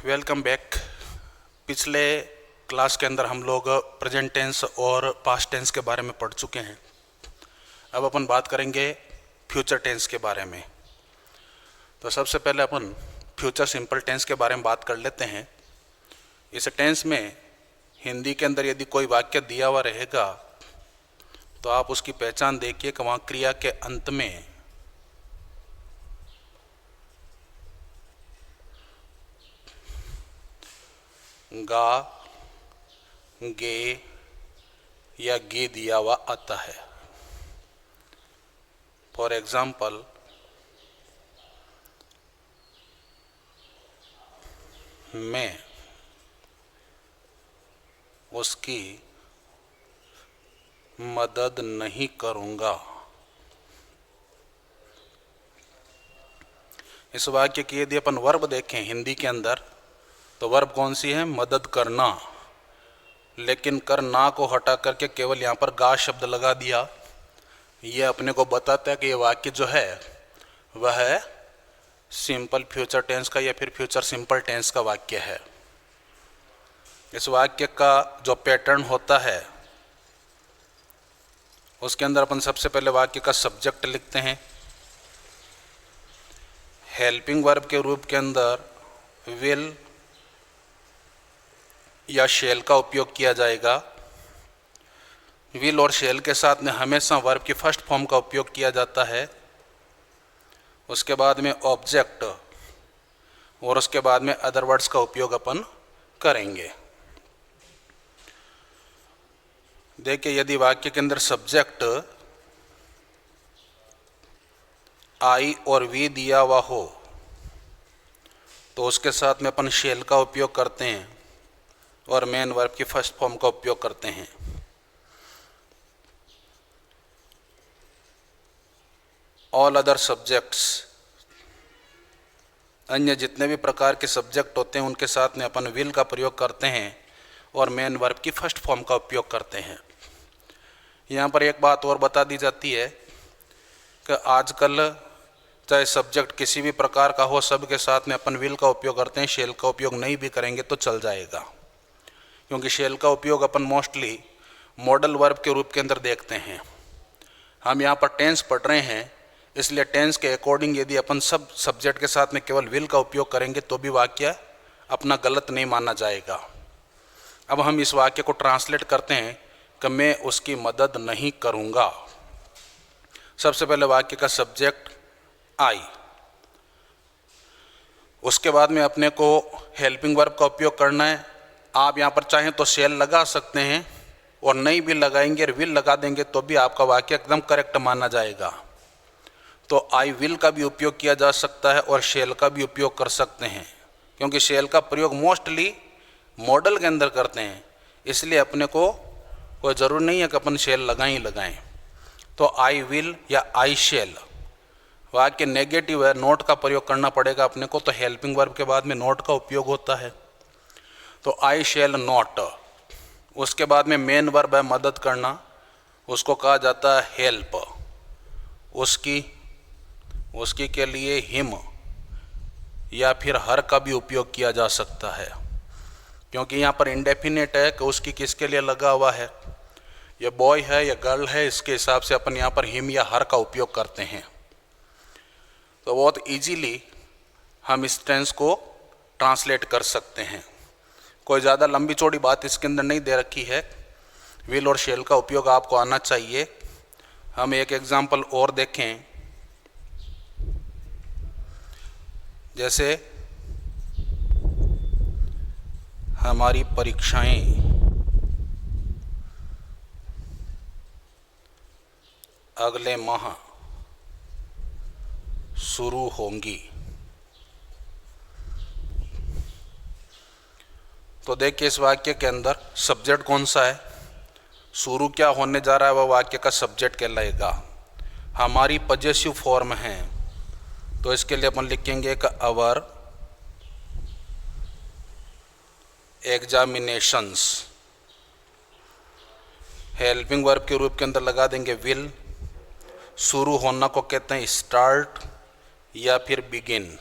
Welcome back. पिछले class के अंदर हम लोग प्रेजेंट टेंस और पास्ट टेंस के बारे में पढ़ चुके हैं। अब अपन बात करेंगे फ्यूचर टेंस के बारे में। तो सबसे पहले अपन फ्यूचर सिंपल टेंस के बारे में बात कर लेते हैं। इस टेंस में हिंदी के अंदर यदि कोई वाक्य दिया हुआ रहेगा तो आप उसकी पहचान देखिए कि वहाँ क्रिया के अंत में गा, गे या गे दिया हुआ आता है। फॉर एग्जाम्पल, मैं उसकी मदद नहीं करूंगा। इस वाक्य की यदि अपन वर्ब देखें हिंदी के अंदर तो वर्ब कौन सी है? मदद करना। लेकिन करना को हटा करके केवल यहाँ पर गा शब्द लगा दिया। ये अपने को बताता है कि ये वाक्य जो है वह है सिंपल फ्यूचर टेंस का या फिर फ्यूचर सिंपल टेंस का वाक्य है। इस वाक्य का जो पैटर्न होता है उसके अंदर अपन सबसे पहले वाक्य का सब्जेक्ट लिखते हैं। हेल्पिंग वर्ब के रूप के अंदर विल या शेल का उपयोग किया जाएगा। विल और शेल के साथ में हमेशा वर्ब की फर्स्ट फॉर्म का उपयोग किया जाता है। उसके बाद में ऑब्जेक्ट और उसके बाद में अदर वर्ड्स का उपयोग अपन करेंगे। देखिए, यदि वाक्य के अंदर सब्जेक्ट आई और वी दिया हुआ हो तो उसके साथ में अपन शेल का उपयोग करते हैं और मेन वर्ब की फर्स्ट फॉर्म का उपयोग करते हैं। ऑल अदर सब्जेक्ट्स, अन्य जितने भी प्रकार के सब्जेक्ट होते हैं उनके साथ में अपन विल का प्रयोग करते हैं और मेन वर्ब की फर्स्ट फॉर्म का उपयोग करते हैं। यहाँ पर एक बात और बता दी जाती है कि आजकल चाहे सब्जेक्ट किसी भी प्रकार का हो, सब के साथ में अपन विल का उपयोग करते हैं। शेल का उपयोग नहीं भी करेंगे तो चल जाएगा, क्योंकि शेल का उपयोग अपन मोस्टली मॉडल वर्ब के रूप के अंदर देखते हैं। हम यहाँ पर टेंस पढ़ रहे हैं, इसलिए टेंस के अकॉर्डिंग यदि अपन सब सब्जेक्ट के साथ में केवल विल का उपयोग करेंगे तो भी वाक्य अपना गलत नहीं माना जाएगा। अब हम इस वाक्य को ट्रांसलेट करते हैं कि मैं उसकी मदद नहीं करूँगा। सबसे पहले वाक्य का सब्जेक्ट आई, उसके बाद में अपने को हेल्पिंग वर्ब का उपयोग करना है। आप यहाँ पर चाहें तो शेल लगा सकते हैं और नहीं भी लगाएंगे और विल लगा देंगे तो भी आपका वाक्य एकदम करेक्ट माना जाएगा। तो आई विल का भी उपयोग किया जा सकता है और शेल का भी उपयोग कर सकते हैं, क्योंकि शेल का प्रयोग मोस्टली मॉडल के अंदर करते हैं, इसलिए अपने को कोई ज़रूर नहीं है कि अपन शेल लगाएं ही लगाएं। तो आई विल या आई शेल वाक्य नेगेटिव है, नोट का प्रयोग करना पड़ेगा अपने को। तो हेल्पिंग वर्ब के बाद में नोट का उपयोग होता है। तो आई शेल नॉट। उसके बाद में मेन वर्ब है मदद करना, उसको कहा जाता है हेल्प। उसकी के लिए हिम या फिर हर का भी उपयोग किया जा सकता है, क्योंकि यहाँ पर इंडेफिनेट है कि उसकी किसके लिए लगा हुआ है, ये बॉय है या गर्ल है, इसके हिसाब से अपन यहाँ पर हिम या हर का उपयोग करते हैं। तो बहुत इजीली हम इस टेंस को ट्रांसलेट कर सकते हैं। कोई ज़्यादा लंबी चौड़ी बात इसके अंदर नहीं दे रखी है। विल और शेल का उपयोग आपको आना चाहिए। हम एक एग्जाम्पल और देखें, जैसे हमारी परीक्षाएं अगले माह शुरू होंगी। तो देखिए, इस वाक्य के अंदर सब्जेक्ट कौन सा है, शुरू क्या होने जा रहा है, वह वाक्य का सब्जेक्ट कहलाएगा। हमारी पजेसिव फॉर्म है, तो इसके लिए अपन लिखेंगे कि अवर एग्जामिनेशंस। हेल्पिंग वर्ब के रूप के अंदर लगा देंगे विल। शुरू होना को कहते हैं स्टार्ट या फिर बिगिन।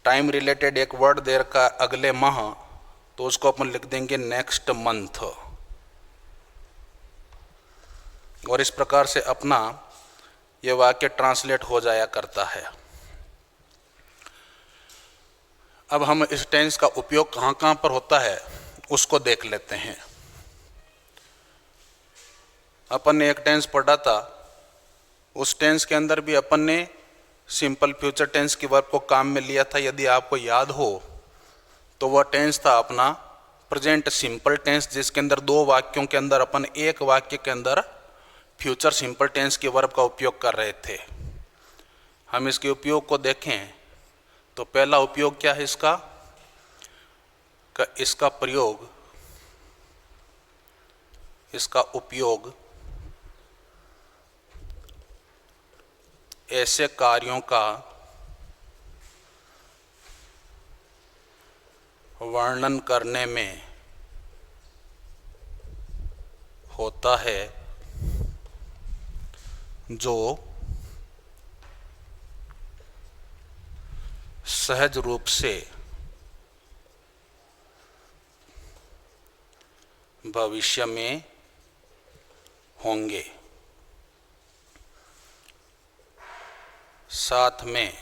टाइम रिलेटेड एक वर्ड दे रखा अगले माह, तो उसको अपन लिख देंगे नेक्स्ट मंथ। और इस प्रकार से अपना ये वाक्य ट्रांसलेट हो जाया करता है। अब हम इस टेंस का उपयोग कहाँ कहाँ पर होता है उसको देख लेते हैं। अपन ने एक टेंस पढ़ा था, उस टेंस के अंदर भी अपन ने सिंपल फ्यूचर टेंस की वर्ब को काम में लिया था। यदि आपको याद हो तो वह टेंस था अपना प्रेजेंट सिंपल टेंस, जिसके अंदर दो वाक्यों के अंदर अपन एक वाक्य के अंदर फ्यूचर सिंपल टेंस की वर्ब का उपयोग कर रहे थे। हम इसके उपयोग को देखें तो पहला उपयोग क्या है इसका, इसका उपयोग ऐसे कार्यों का वर्णन करने में होता है जो सहज रूप से भविष्य में होंगे, साथ में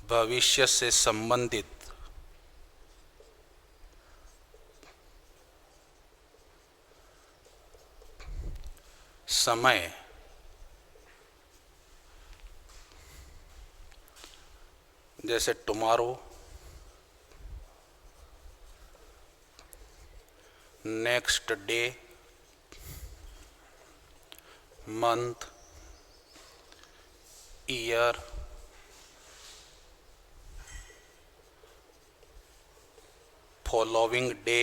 भविष्य से संबंधित समय जैसे tomorrow, next day, month, year, following day,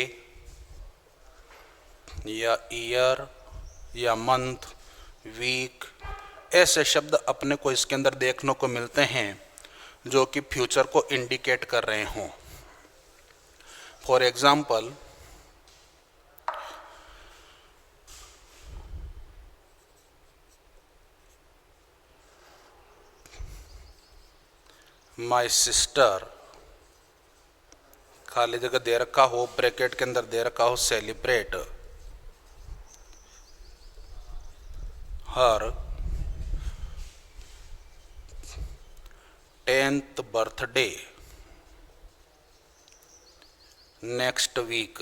या ईयर या मंथ, वीक, ऐसे शब्द अपने को इसके अंदर देखने को मिलते हैं जो कि फ्यूचर को इंडिकेट कर रहे हों। फॉर एग्जाम्पल, माई सिस्टर, खाली जगह दे रखा हो, ब्रैकेट के अंदर दे रखा हो celebrate her 10th birthday next week.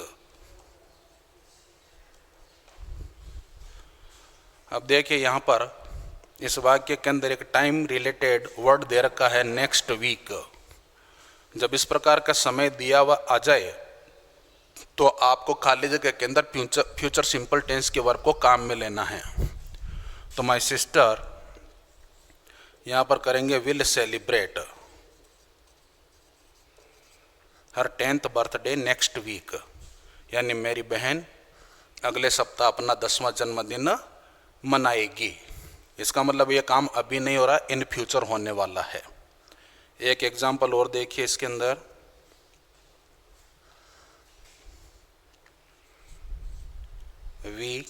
अब देखिए यहाँ पर इस वाक्य के अंदर एक टाइम रिलेटेड वर्ड दे रखा है नेक्स्ट वीक। जब इस प्रकार का समय दिया हुआ आ जाए तो आपको खाली जगह के अंदर फ्यूचर सिंपल टेंस के वर्ब को काम में लेना है। तो माय सिस्टर यहाँ पर करेंगे will celebrate her 10th birthday next week, यानी मेरी बहन अगले सप्ताह अपना 10वां जन्मदिन मनाएगी। इसका मतलब ये काम अभी नहीं हो रहा, इन फ्यूचर होने वाला है। एक एग्जाम्पल और देखिए इसके अंदर, we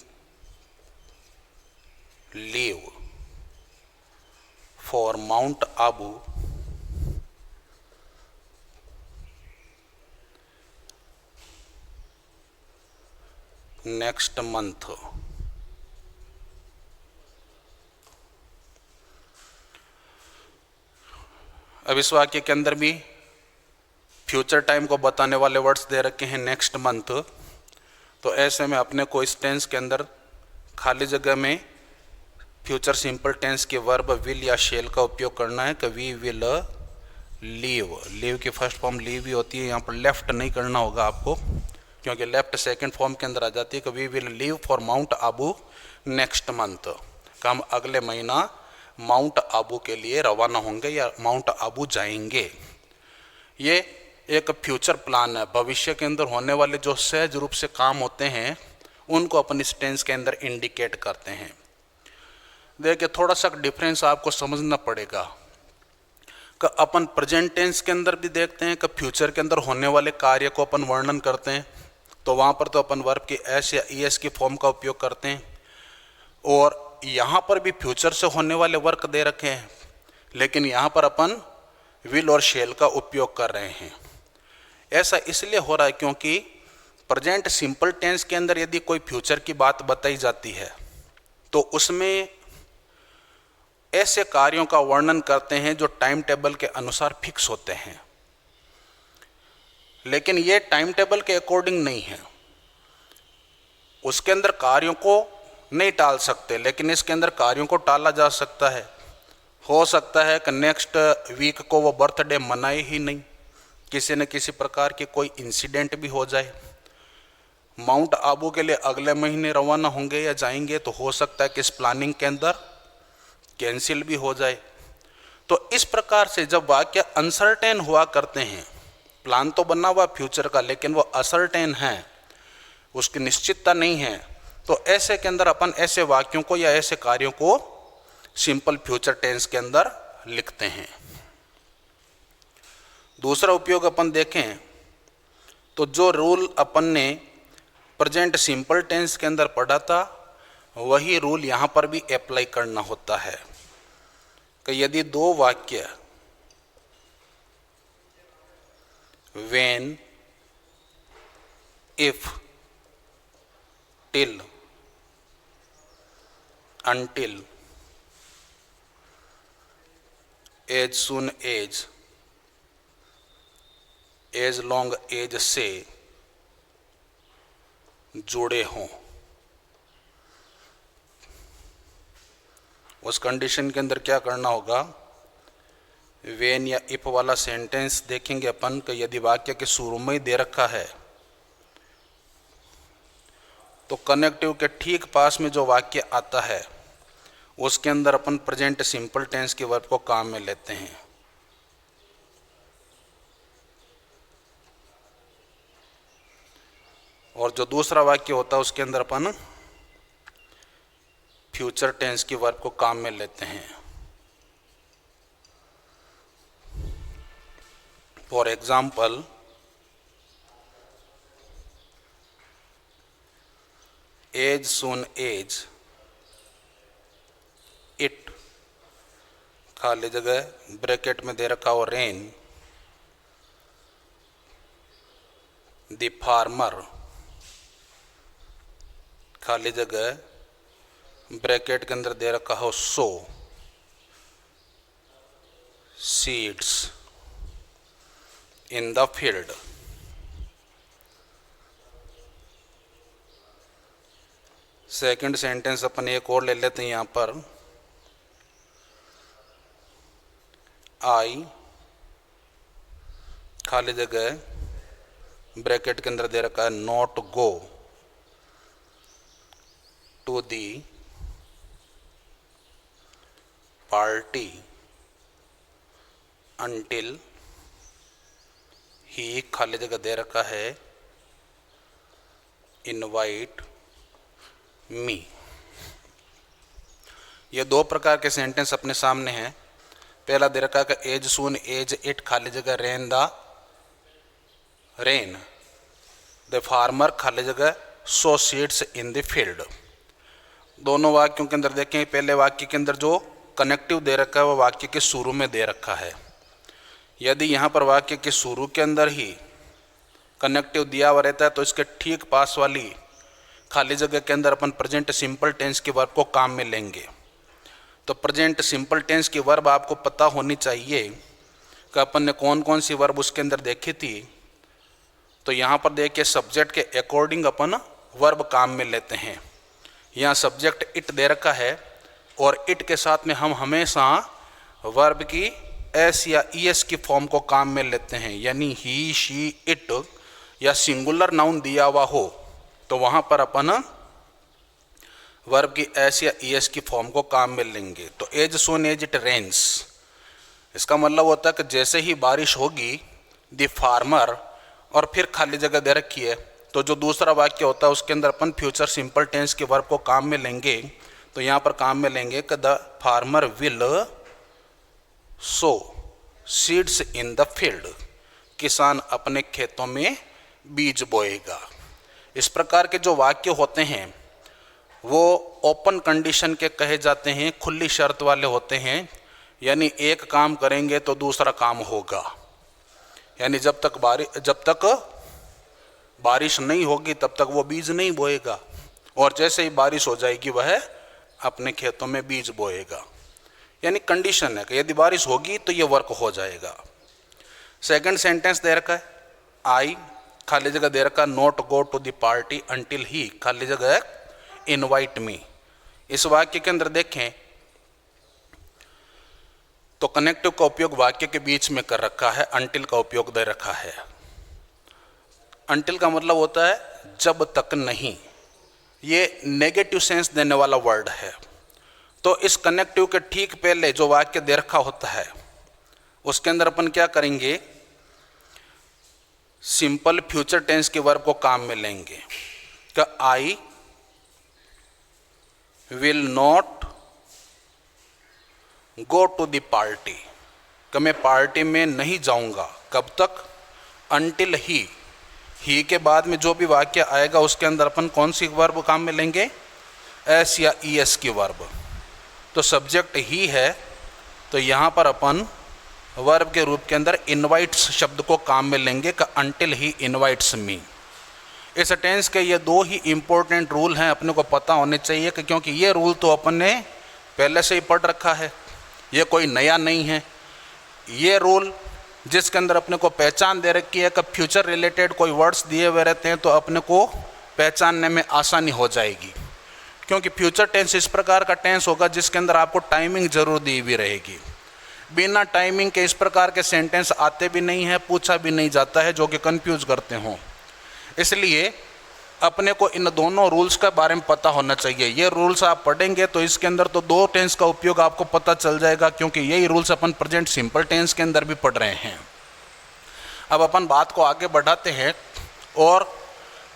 leave for mount Abu next month. अब इस वाक्य के अंदर भी फ्यूचर टाइम को बताने वाले वर्ड्स दे रखे हैं नेक्स्ट मंथ। तो ऐसे में अपने को इस टेंस के अंदर खाली जगह में फ्यूचर सिंपल टेंस के वर्ब विल या शेल का उपयोग करना है कि वी विल लीव। लीव की फर्स्ट फॉर्म लीव ही होती है, यहाँ पर लेफ्ट नहीं करना होगा आपको, क्योंकि लेफ्ट सेकंड फॉर्म के अंदर आ जाती है कि we will leave for mount Abu next month, का हम अगले महीना माउंट आबू के लिए रवाना होंगे या माउंट आबू जाएंगे। ये एक फ्यूचर प्लान है, भविष्य के अंदर होने वाले जो सहज रूप से काम होते हैं उनको अपन इस टेंस के अंदर इंडिकेट करते हैं। देखिए थोड़ा सा डिफरेंस आपको समझना पड़ेगा कि अपन प्रेजेंट टेंस के अंदर भी देखते हैं कि फ्यूचर के अंदर होने वाले कार्य को अपन वर्णन करते हैं, तो वहाँ पर तो अपन वर्ब की एस या ई एस की फॉर्म का उपयोग करते हैं। और यहाँ पर भी फ्यूचर से होने वाले वर्क दे रखे हैं, लेकिन यहाँ पर अपन विल और शेल का उपयोग कर रहे हैं। ऐसा इसलिए हो रहा है क्योंकि प्रेजेंट सिंपल टेंस के अंदर यदि कोई फ्यूचर की बात बताई जाती है तो उसमें ऐसे कार्यों का वर्णन करते हैं जो टाइम टेबल के अनुसार फिक्स होते हैं, लेकिन ये टाइम टेबल के अकॉर्डिंग नहीं है। उसके अंदर कार्यों को नहीं टाल सकते, लेकिन इसके अंदर कार्यों को टाला जा सकता है। हो सकता है कि नेक्स्ट वीक को वो बर्थडे मनाए ही नहीं, किसी न किसी प्रकार की कोई इंसिडेंट भी हो जाए। माउंट आबू के लिए अगले महीने रवाना होंगे या जाएंगे तो हो सकता है कि इस प्लानिंग के अंदर कैंसिल भी हो जाए। तो इस प्रकार से जब वाक्य अनसर्टेन हुआ करते हैं, प्लान तो बना हुआ फ्यूचर का लेकिन वो असर्टेन है, उसकी निश्चितता नहीं है, तो ऐसे के अंदर अपन ऐसे वाक्यों को या ऐसे कार्यों को सिंपल फ्यूचर टेंस के अंदर लिखते हैं। दूसरा उपयोग अपन देखें तो जो रूल अपन ने प्रेजेंट सिंपल टेंस के अंदर पढ़ा था वही रूल यहाँ पर भी अप्लाई करना होता है कि यदि दो वाक्य when, if, till, until, as soon as long as से जुड़े हों, उस कंडीशन के अंदर क्या करना होगा, वेन या इफ वाला सेंटेंस देखेंगे अपन कि यदि वाक्य के शुरू में ही दे रखा है तो कनेक्टिव के ठीक पास में जो वाक्य आता है उसके अंदर अपन प्रेजेंट सिंपल टेंस के वर्ब को काम में लेते हैं। और जो दूसरा वाक्य होता है उसके अंदर अपन फ्यूचर टेंस की वर्ब को काम में लेते हैं। For example, as soon as it, खाली जगह ब्रैकेट में दे रखा हो रेन, द फार्मर, खाली जगह ब्रैकेट के अंदर दे रखा हो sow seeds in the field. Second sentence अपन एक और ले लेते हैं यहाँ पर, आई, खाली जगह ब्रैकेट के अंदर दे रखा है not go to the party until he, खाली जगह दे रखा है इनवाइट मी। ये दो प्रकार के सेंटेंस अपने सामने हैं। पहला दे रखा है कि एज सून एज इट, खाली जगह rain the rain, the farmer, खाली जगह सो सीड्स इन द फील्ड। दोनों वाक्यों के अंदर देखें, पहले वाक्य के अंदर जो कनेक्टिव दे रखा है वो वाक्य के शुरू में दे रखा है। यदि यहाँ पर वाक्य के शुरू के अंदर ही कनेक्टिव दिया हुआ रहता है तो इसके ठीक पास वाली खाली जगह के अंदर अपन प्रेजेंट सिंपल टेंस की वर्ब को काम में लेंगे। तो प्रेजेंट सिंपल टेंस की वर्ब आपको पता होनी चाहिए कि अपन ने कौन कौन सी वर्ब उसके अंदर देखी थी। तो यहाँ पर देखिए सब्जेक्ट के अकॉर्डिंग अपन वर्ब काम में लेते हैं। यहाँ सब्जेक्ट इट दे रखा है और इट के साथ में हम हमेशा वर्ब की एस या ईएस की फॉर्म को काम में लेते हैं। यानी ही, शी, इट या सिंगुलर नाउन दिया हुआ हो तो वहाँ पर अपन वर्ब की एस या ईएस की फॉर्म को काम में लेंगे। तो as soon as it rains, इसका मतलब होता है कि जैसे ही बारिश होगी, द फार्मर, और फिर खाली जगह दे रखी है तो जो दूसरा वाक्य होता है उसके अंदर अपन फ्यूचर सिंपल टेंस के वर्ब को काम में लेंगे। तो यहाँ पर काम में लेंगे कि the farmer will so seeds in the field, किसान अपने खेतों में बीज बोएगा। इस प्रकार के जो वाक्य होते हैं वो ओपन कंडीशन के कहे जाते हैं, खुली शर्त वाले होते हैं। यानी एक काम करेंगे तो दूसरा काम होगा। यानी जब तक बारिश नहीं होगी तब तक वो बीज नहीं बोएगा, और जैसे ही बारिश हो जाएगी वह अपने खेतों में बीज बोएगा। यानी कंडीशन है कि यदि बारिश होगी तो ये वर्क हो जाएगा। सेकंड सेंटेंस दे रखा है, आई खाली जगह दे रखा, not go to the party until he खाली जगह इनवाइट मी। इस वाक्य के अंदर देखें तो कनेक्टिव का उपयोग वाक्य के बीच में कर रखा है, अंटिल का उपयोग दे रखा है। अंटिल का मतलब होता है जब तक नहीं, ये नेगेटिव सेंस देने वाला वर्ड है। तो इस कनेक्टिव के ठीक पहले जो वाक्य दे रखा होता है उसके अंदर अपन क्या करेंगे, सिंपल फ्यूचर टेंस के वर्ब को काम में लेंगे। कि I will not go to the party, कि मैं पार्टी में नहीं जाऊंगा। कब तक? अंटिल ही के बाद में जो भी वाक्य आएगा उसके अंदर अपन कौन सी वर्ब काम में लेंगे, एस या ई एस की वर्ब। तो सब्जेक्ट ही है तो यहाँ पर अपन वर्ब के रूप के अंदर इनवाइट्स शब्द को काम में लेंगे कि अंटिल ही इनवाइट्स मी। इस टेंस के ये दो ही इम्पोर्टेंट रूल हैं, अपने को पता होने चाहिए कि क्योंकि ये रूल तो अपन ने पहले से ही पढ़ रखा है, ये कोई नया नहीं है। ये रूल जिसके अंदर अपने को पहचान दे रखी है कि फ्यूचर रिलेटेड कोई वर्ड्स दिए हुए रहते हैं तो अपने को पहचानने में आसानी हो जाएगी। क्योंकि फ्यूचर टेंस इस प्रकार का टेंस होगा जिसके अंदर आपको टाइमिंग जरूर दी हुई रहेगी। बिना टाइमिंग के इस प्रकार के सेंटेंस आते भी नहीं है, पूछा भी नहीं जाता है, जो कि कंफ्यूज करते हों। इसलिए अपने को इन दोनों रूल्स के बारे में पता होना चाहिए। ये रूल्स आप पढ़ेंगे तो इसके अंदर तो दो टेंस का उपयोग आपको पता चल जाएगा, क्योंकि यही रूल्स अपन प्रेजेंट सिंपल टेंस के अंदर भी पढ़ रहे हैं। अब अपन बात को आगे बढ़ाते हैं और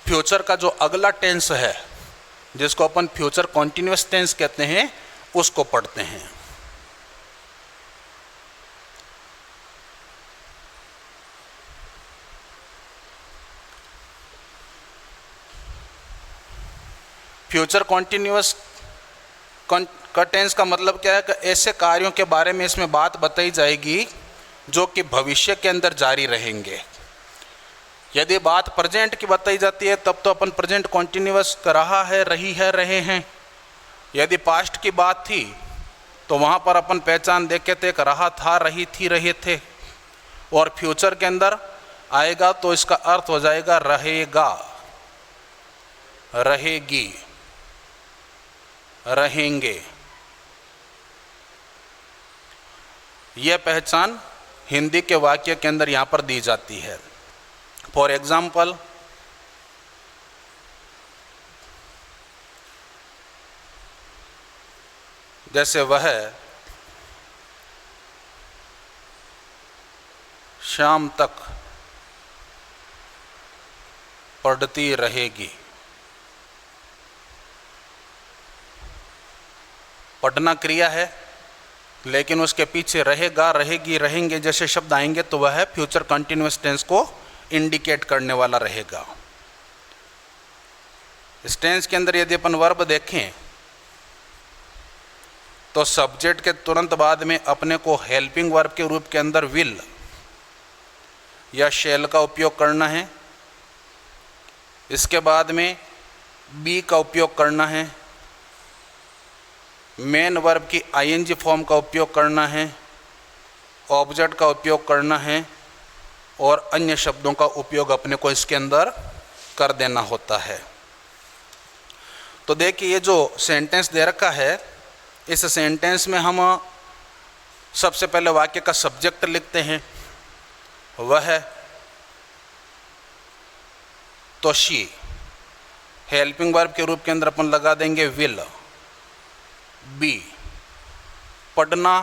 फ्यूचर का जो अगला टेंस है जिसको अपन फ्यूचर कॉन्टिन्यूअस टेंस कहते हैं उसको पढ़ते हैं। फ्यूचर कॉन्टिन्यूअस का टेंस का मतलब क्या है कि ऐसे कार्यों के बारे में इसमें बात बताई जाएगी जो कि भविष्य के अंदर जारी रहेंगे। यदि बात प्रेजेंट की बताई जाती है तब तो अपन प्रेजेंट कॉन्टिन्यूअस कर रहा है, रही है, रहे हैं। यदि पास्ट की बात थी तो वहाँ पर अपन पहचान देखे थे कि रहा था, रही थी, रहे थे। और फ्यूचर के अंदर आएगा तो इसका अर्थ हो जाएगा रहेगा, रहेगी, रहेंगे। यह पहचान हिंदी के वाक्य के अंदर यहाँ पर दी जाती है। फॉर एग्जाम्पल, जैसे वह शाम तक पढ़ती रहेगी। पढ़ना क्रिया है लेकिन उसके पीछे रहेगा, रहेगी, रहेंगे जैसे शब्द आएंगे तो वह फ्यूचर कंटिन्यूअस टेंस को इंडिकेट करने वाला रहेगा। इस टेंस के अंदर यदि अपन वर्ब देखें तो सब्जेक्ट के तुरंत बाद में अपने को हेल्पिंग वर्ब के रूप के अंदर विल या शैल का उपयोग करना है। इसके बाद में बी का उपयोग करना है, मेन वर्ब की आईएनजी फॉर्म का उपयोग करना है, ऑब्जेक्ट का उपयोग करना है और अन्य शब्दों का उपयोग अपने को इसके अंदर कर देना होता है। तो देखिए ये जो सेंटेंस दे रखा है, इस सेंटेंस में हम सबसे पहले वाक्य का सब्जेक्ट लिखते हैं, वह तो शी। हेल्पिंग वर्ब के रूप के अंदर अपन लगा देंगे विल। बी, पढ़ना,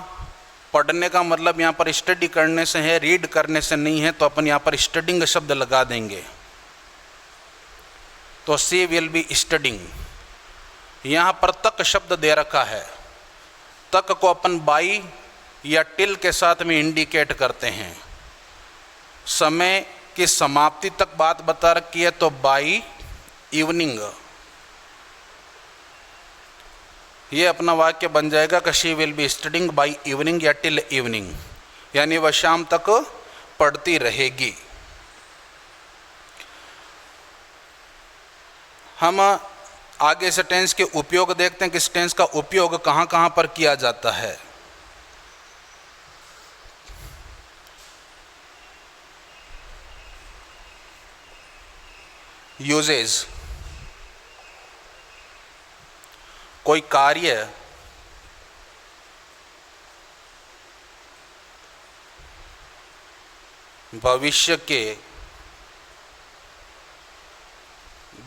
पढ़ने का मतलब यहाँ पर स्टडी करने से है, रीड करने से नहीं है, तो अपन यहाँ पर स्टडिंग शब्द लगा देंगे। तो सी विल बी स्टडिंग। यहाँ पर तक शब्द दे रखा है, तक को अपन बाई या टिल के साथ में इंडिकेट करते हैं। समय की समाप्ति तक बात बता रखी है तो बाई इवनिंग। ये अपना वाक्य बन जाएगा कि she will be studying by evening या टिल इवनिंग, यानी वह शाम तक पढ़ती रहेगी। हम आगे से टेंस के उपयोग देखते हैं कि इस टेंस का उपयोग कहाँ कहाँ पर किया जाता है। यूजेज, कोई कार्य भविष्य के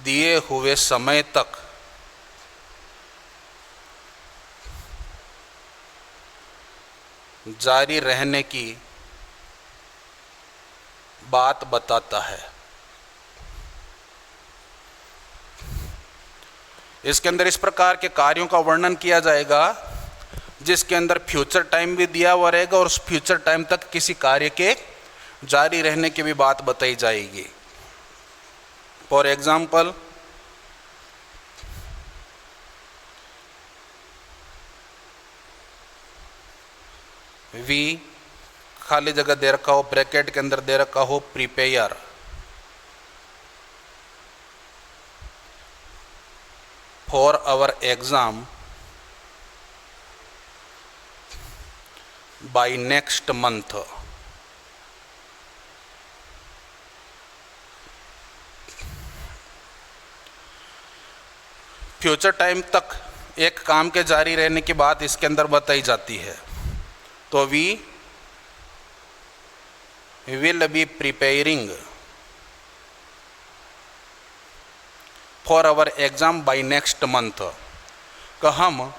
दिए हुए समय तक जारी रहने की बात बताता है। इसके अंदर इस प्रकार के कार्यों का वर्णन किया जाएगा जिसके अंदर फ्यूचर टाइम भी दिया हुआ रहेगा और उस फ्यूचर टाइम तक किसी कार्य के जारी रहने की भी बात बताई जाएगी। फॉर एग्जाम्पल, वी खाली जगह दे रखा हो, ब्रैकेट के अंदर दे रखा हो prepare for our exam by next month. Future time तक एक काम के जारी रहने की बात इसके अंदर बताई जाती है। तो we will be preparing for our exam by next month, कि हम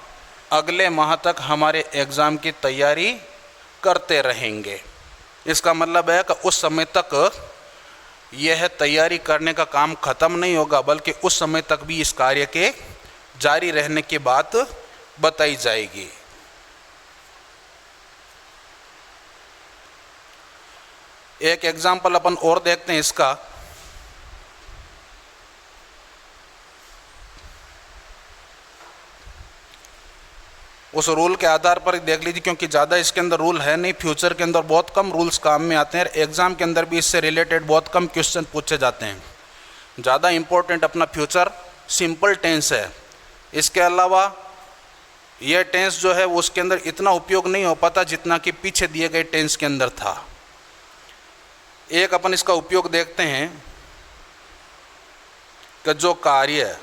अगले माह तक हमारे एग्ज़ाम की तैयारी करते रहेंगे। इसका मतलब है कि उस समय तक यह तैयारी करने का काम ख़त्म नहीं होगा, बल्कि उस समय तक भी इस कार्य के जारी रहने की बात बताई जाएगी। एक एग्जाम्पल अपन और देखते हैं इसका। उस रूल के आधार पर देख लीजिए, क्योंकि ज़्यादा इसके अंदर रूल है नहीं, फ्यूचर के अंदर बहुत कम रूल्स काम में आते हैं। एग्ज़ाम के अंदर भी इससे रिलेटेड बहुत कम क्वेश्चन पूछे जाते हैं। ज़्यादा इम्पोर्टेंट अपना फ्यूचर सिंपल टेंस है। इसके अलावा यह टेंस जो है वो उसके अंदर इतना उपयोग नहीं हो पाता जितना कि पीछे दिए गए टेंस के अंदर था। एक अपन इसका उपयोग देखते हैं कि जो कार्य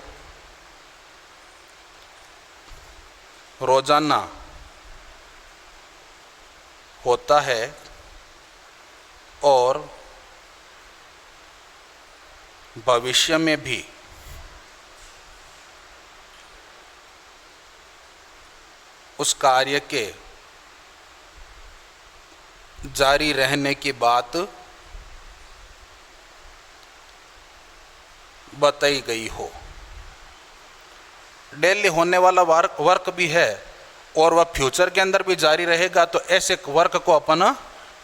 रोजाना होता है और भविष्य में भी उस कार्य के जारी रहने की बात बताई गई हो। डेली होने वाला वर्क भी है और वह फ्यूचर के अंदर भी जारी रहेगा, तो ऐसे वर्क को अपन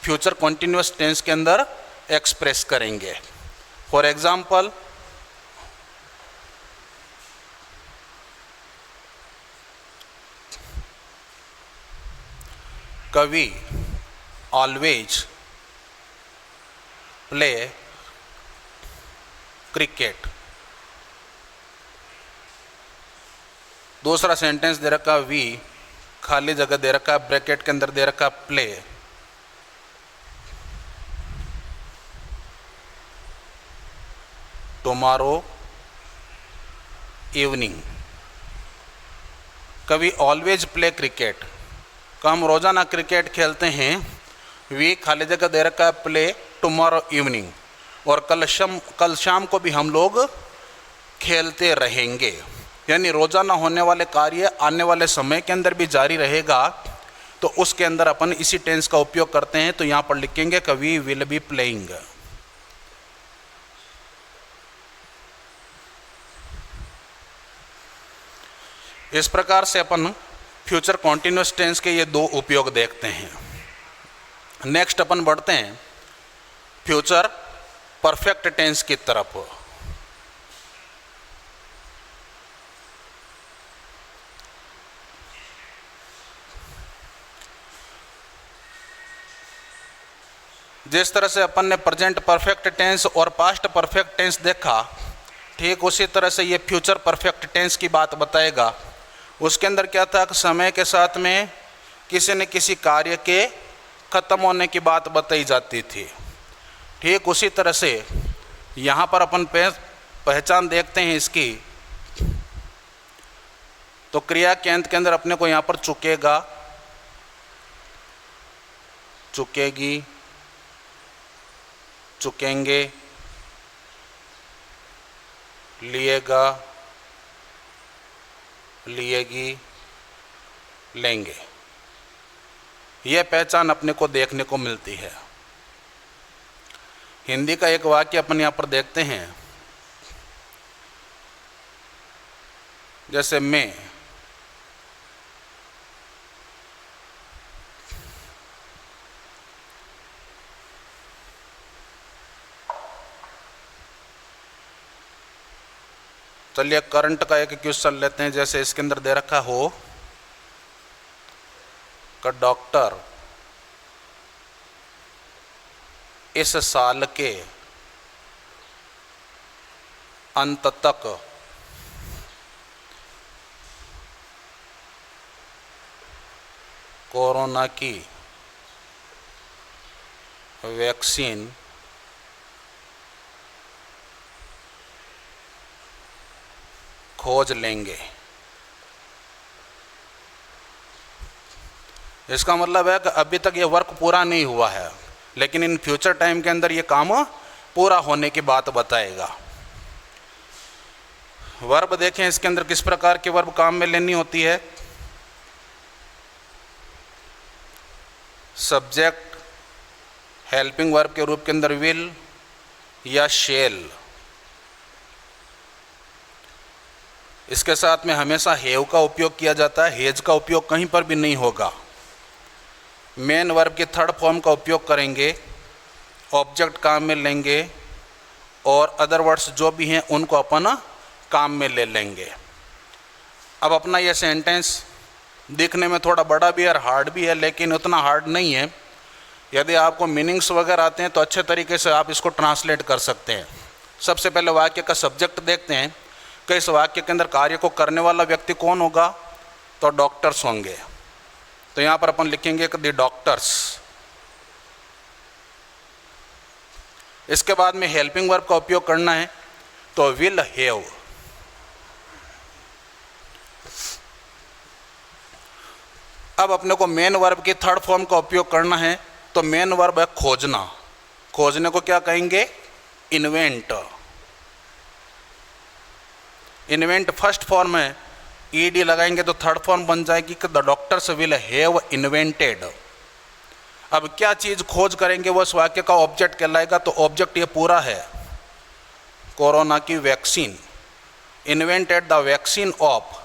फ्यूचर कॉन्टिन्यूअस टेंस के अंदर एक्सप्रेस करेंगे। फॉर एग्जाम्पल, कवि ऑलवेज प्ले क्रिकेट। दूसरा सेंटेंस दे रखा वी, खाली जगह दे रखा, ब्रैकेट के अंदर दे रखा प्ले टुमारो इवनिंग। कवि ऑलवेज प्ले क्रिकेट, का हम रोजाना क्रिकेट खेलते हैं। वी खाली जगह दे रखा प्ले टुमारो इवनिंग, और कल शाम को भी हम लोग खेलते रहेंगे। यानी रोजाना होने वाले कार्य आने वाले समय के अंदर भी जारी रहेगा, तो उसके अंदर अपन इसी टेंस का उपयोग करते हैं। तो यहाँ पर लिखेंगे कि वी विल बी प्लेइंग। इस प्रकार से अपन फ्यूचर कॉन्टिन्यूअस टेंस के ये दो उपयोग देखते हैं। नेक्स्ट अपन बढ़ते हैं फ्यूचर परफेक्ट टेंस की तरफ। जिस तरह से अपन ने प्रेजेंट परफेक्ट टेंस और पास्ट परफेक्ट टेंस देखा, ठीक उसी तरह से ये फ्यूचर परफेक्ट टेंस की बात बताएगा। उसके अंदर क्या था कि समय के साथ में किसी न किसी कार्य के ख़त्म होने की बात बताई जाती थी। ठीक उसी तरह से यहाँ पर अपन पहचान देखते हैं इसकी, तो क्रिया के अंत के अंदर अपने को यहाँ पर चुकेगा, चुकेगी, चुकेंगे, लिएगा, लिएगी, लेंगे, यह पहचान अपने को देखने को मिलती है। हिंदी का एक वाक्य अपन यहाँ पर देखते हैं, जैसे मैं, चलिए करंट का एक क्वेश्चन लेते हैं। जैसे इसके अंदर दे रखा हो कि डॉक्टर इस साल के अंत तक कोरोना की वैक्सीन खोज लेंगे। इसका मतलब है कि अभी तक ये वर्क पूरा नहीं हुआ है, लेकिन इन फ्यूचर टाइम के अंदर ये काम पूरा होने की बात बताएगा। वर्ब देखें इसके अंदर किस प्रकार के वर्ब काम में लेनी होती है। सब्जेक्ट हेल्पिंग वर्ब के रूप के अंदर विल या शेल, इसके साथ में हमेशा हैव का उपयोग किया जाता है, हेज का उपयोग कहीं पर भी नहीं होगा। मेन वर्ब के थर्ड फॉर्म का उपयोग करेंगे, ऑब्जेक्ट काम में लेंगे और अदर वर्ड्स जो भी हैं उनको अपन काम में ले लेंगे। अब अपना यह सेंटेंस दिखने में थोड़ा बड़ा भी और हार्ड भी है, लेकिन उतना हार्ड नहीं है। यदि आपको मीनिंग्स वगैरह आते हैं तो अच्छे तरीके से आप इसको ट्रांसलेट कर सकते हैं। सबसे पहले वाक्य का सब्जेक्ट देखते हैं कि इस वाक्य के अंदर कार्य को करने वाला व्यक्ति कौन होगा, तो डॉक्टर्स होंगे। तो यहाँ पर अपन लिखेंगे कि द डॉक्टर्स। इसके बाद में हेल्पिंग वर्ब का उपयोग करना है तो विल हैव। अब अपने को मेन वर्ब की थर्ड फॉर्म का उपयोग करना है, तो मेन वर्ब है खोजना। खोजने को क्या कहेंगे, इन्वेंट। इन्वेंट फर्स्ट फॉर्म है, ईडी लगाएंगे तो थर्ड फॉर्म बन जाएगी कि the doctors will have invented. अब क्या चीज़ खोज करेंगे वो इस वाक्य का ऑब्जेक्ट कहलाएगा, तो ऑब्जेक्ट ये पूरा है, कोरोना की vaccine. Invented the vaccine of,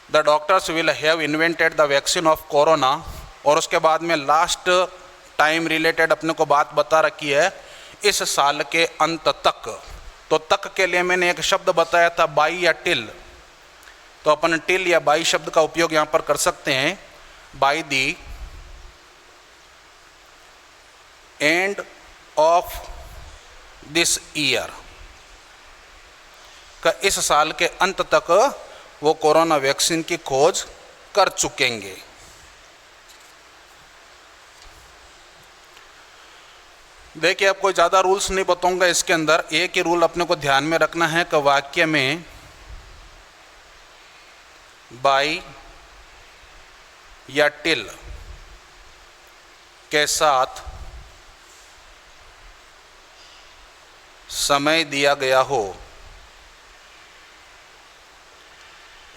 the doctors will have invented the vaccine of corona. और उसके बाद में लास्ट टाइम रिलेटेड अपने को बात बता रखी है, इस साल के अंत तक। तो तक के लिए मैंने एक शब्द बताया था, बाई या टिल। तो अपन टिल या बाई शब्द का उपयोग यहाँ पर कर सकते हैं। By the end of this year, का इस साल के अंत तक वो कोरोना वैक्सीन की खोज कर चुकेंगे। देखिए, अब कोई ज़्यादा रूल्स नहीं बताऊंगा इसके अंदर। एक ही रूल अपने को ध्यान में रखना है कि वाक्य में बाई या टिल के साथ समय दिया गया हो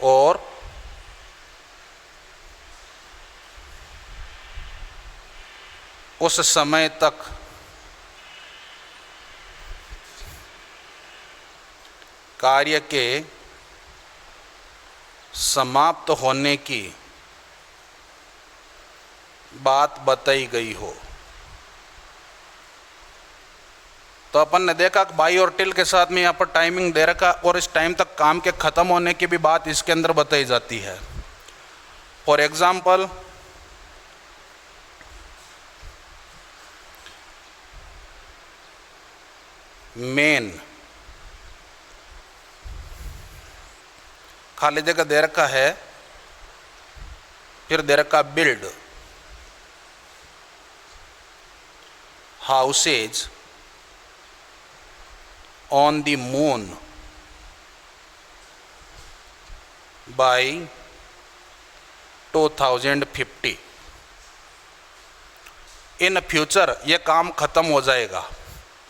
और उस समय तक कार्य के समाप्त होने की बात बताई गई हो, तो अपन ने देखा कि बाई और टिल के साथ में यहाँ पर टाइमिंग दे रखा और इस टाइम तक काम के ख़त्म होने की भी बात इसके अंदर बताई जाती है। फॉर एग्जाम्पल मेन खाली जगह दे रखा है, फिर दे रखा build houses on the moon by 2050। In future ये काम खत्म हो जाएगा।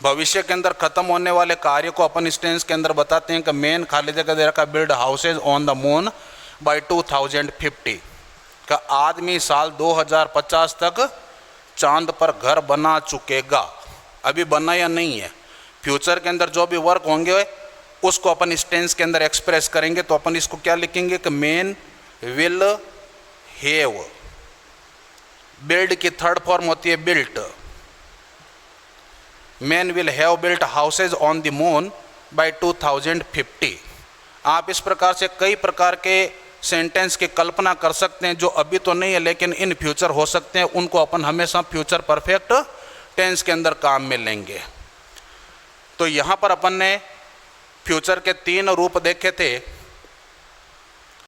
भविष्य के अंदर खत्म होने वाले कार्य को अपन इस टेंस के अंदर बताते हैं कि मेन खाली जगह दे रखा build houses on the moon by 2050 का आदमी साल 2050 तक चांद पर घर बना चुकेगा। अभी बना या नहीं है, फ्यूचर के अंदर जो भी वर्क होंगे उसको अपन इस टेंस के अंदर एक्सप्रेस करेंगे। तो अपन इसको क्या लिखेंगे कि मेन विल हैव, बिल्ड की थर्ड फॉर्म होती है built, man will have built houses on the moon by 2050। आप इस प्रकार से कई प्रकार के सेंटेंस की कल्पना कर सकते हैं जो अभी तो नहीं है लेकिन इन फ्यूचर हो सकते हैं। उनको अपन हमेशा फ्यूचर परफेक्ट टेंस के अंदर काम में लेंगे। तो यहाँ पर अपन ने फ्यूचर के 3 रूप देखे थे।